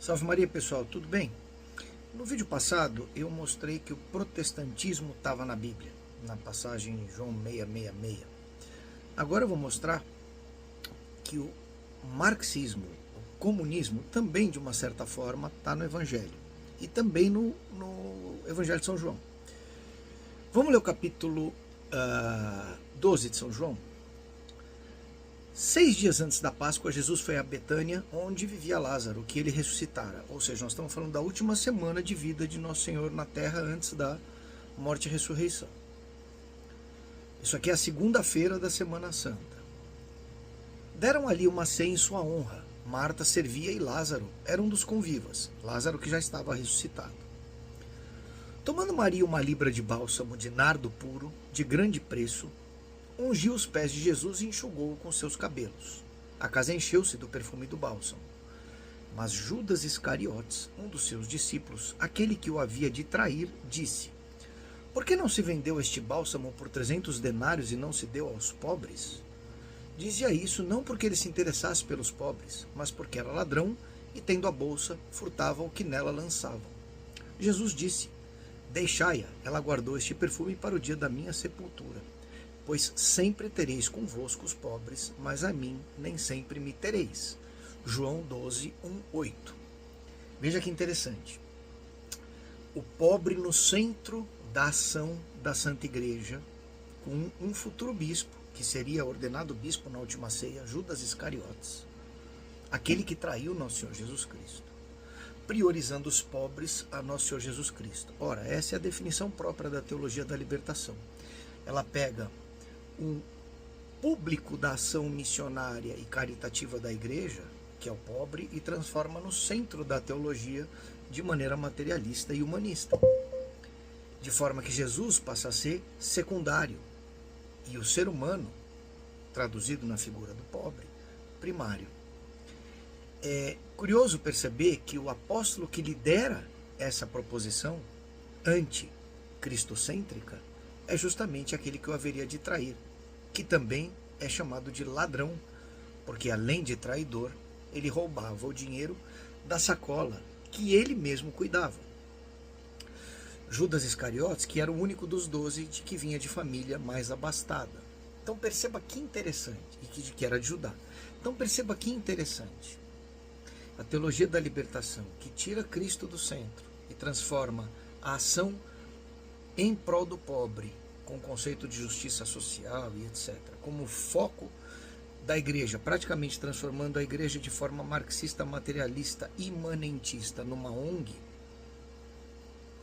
Salve Maria, pessoal, tudo bem? No vídeo passado eu mostrei que o protestantismo estava na Bíblia, na passagem João 6,66. Agora eu vou mostrar que o marxismo, o comunismo, também de uma certa forma está no Evangelho. E também no Evangelho de São João. Vamos ler o capítulo 12 de São João? 6 dias antes da Páscoa, Jesus foi a Betânia, onde vivia Lázaro, que ele ressuscitara. Ou seja, nós estamos falando da última semana de vida de Nosso Senhor na terra antes da morte e ressurreição. Isso aqui é a segunda-feira da Semana Santa. Deram ali uma ceia em sua honra. Marta servia e Lázaro era um dos convivas. Lázaro que já estava ressuscitado. Tomando Maria uma libra de bálsamo de nardo puro, de grande preço, ungiu os pés de Jesus e enxugou-o com seus cabelos. A casa encheu-se do perfume do bálsamo. Mas Judas Iscariotes, um dos seus discípulos, aquele que o havia de trair, disse: Por que não se vendeu este bálsamo por 300 denários e não se deu aos pobres? Dizia isso não porque ele se interessasse pelos pobres, mas porque era ladrão e, tendo a bolsa, furtava o que nela lançavam. Jesus disse: Deixai-a, ela guardou este perfume para o dia da minha sepultura. Pois sempre tereis convosco os pobres, mas a mim nem sempre me tereis. João 12, 1, 8. Veja que interessante. O pobre no centro da ação da Santa Igreja, com um futuro bispo, que seria ordenado bispo na última ceia, Judas Iscariotes, aquele que traiu nosso Senhor Jesus Cristo, priorizando os pobres a nosso Senhor Jesus Cristo. Ora, essa é a definição própria da teologia da libertação. Ela pega um público da ação missionária e caritativa da igreja, que é o pobre, e transforma no centro da teologia de maneira materialista e humanista. De forma que Jesus passa a ser secundário e o ser humano, traduzido na figura do pobre, primário. É curioso perceber que o apóstolo que lidera essa proposição anti-cristocêntrica é justamente aquele que o haveria de trair, que também é chamado de ladrão, porque além de traidor, ele roubava o dinheiro da sacola que ele mesmo cuidava. Judas Iscariotes, que era o único dos 12 de que vinha de família mais abastada. Então perceba que interessante, e que era de Judá. Então perceba que interessante. A teologia da libertação, que tira Cristo do centro e transforma a ação em prol do pobre, com o conceito de justiça social e etc., como foco da igreja, praticamente transformando a igreja de forma marxista, materialista, imanentista numa ONG,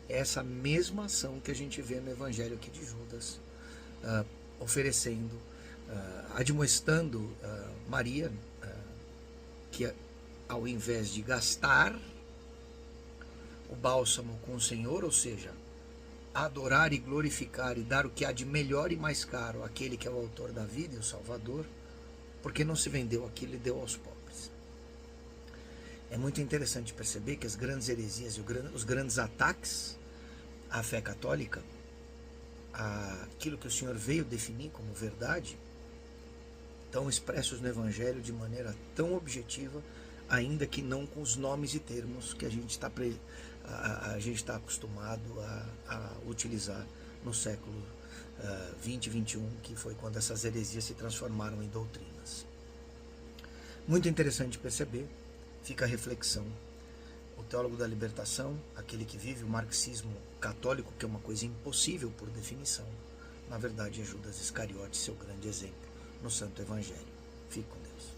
é essa mesma ação que a gente vê no evangelho aqui de Judas, oferecendo, admoestando Maria, que ao invés de gastar o bálsamo com o Senhor, ou seja, adorar e glorificar e dar o que há de melhor e mais caro àquele que é o autor da vida e o Salvador, porque não se vendeu aquilo e deu aos pobres. É muito interessante perceber que as grandes heresias e os grandes ataques à fé católica, aquilo que o Senhor veio definir como verdade, estão expressos no Evangelho de maneira tão objetiva, ainda que não com os nomes e termos que a gente está acostumado a utilizar no século 20 e 21, que foi quando essas heresias se transformaram em doutrinas. Muito interessante perceber, fica a reflexão. O teólogo da libertação, aquele que vive o marxismo católico, que é uma coisa impossível por definição, na verdade é Judas Iscariotes, seu grande exemplo no Santo Evangelho. Fique com Deus.